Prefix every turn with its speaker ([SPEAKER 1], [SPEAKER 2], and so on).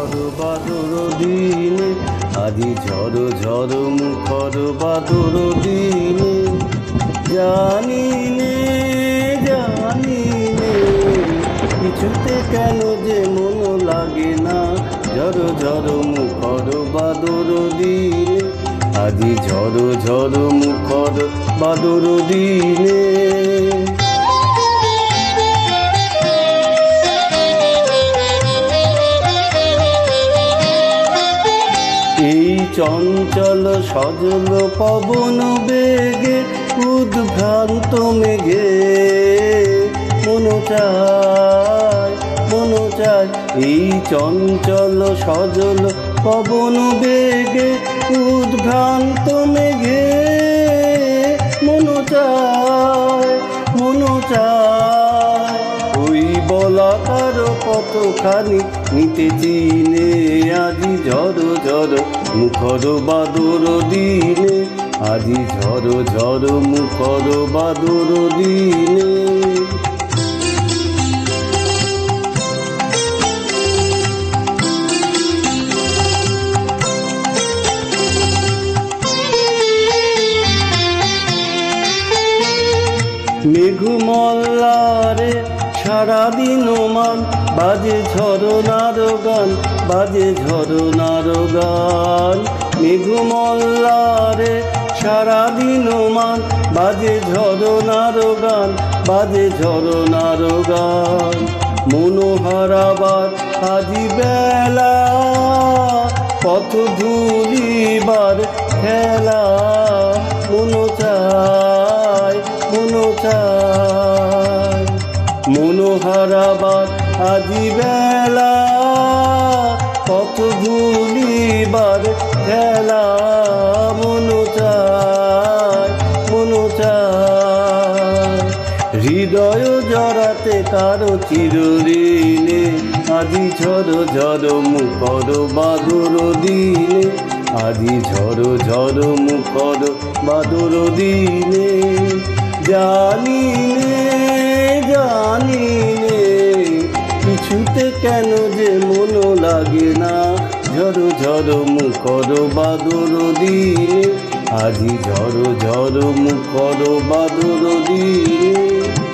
[SPEAKER 1] মুখর বাদর দিনে, আজি ঝড় ঝড় মুখর বাদর দিনে। জানি নে কিছুতে কেন যে মন লাগে না, ঝড় ঝড় মুখর বাদর দিনে, আজি ঝড় ঝড় মুখর বাদর দিনে। এই চঞ্চল সজল পবন বেগে, উদ্ভ্রান্ত মেঘে মন চায়। এই চঞ্চল সজল পবন বেগে, উদ্ভ্রান্ত মেঘে মন চায়। ওই বলাকার কতখানি নিতে চিনে, আজি ঝড় ঝড় মুখর বাদর দিনে, আজি ঝড় ঝড় মুখর বাদর দিনে। মেঘমল্লারে সারাদিন মান, বাজে ঝরনার গান, বাজে ঝরনার গান। মেঘমল্লারে সারাদিন মান, বাজে ঝরনার গান, বাজে ঝরনার গান। মনোহারাবার আজি বেলা, পথ ধুলিবার খেলা, মন চায়। মনোহারাবার আজি বেলা, পথ ধুলিবার খেলা, মন চায়। হৃদয় জড়াতে কারো চিরঋণে, আজি ঝড় ঝড় মুখর বাদর দিনে, আজি ঝড় ঝড় মুখর বাদর দিনে। জানি নে কিছুতে কেন যে মন লাগে না, ঝড় ঝড় মুখর বাদর দিনে, আজি ঝড় ঝড় মুখর বাদর দিনে।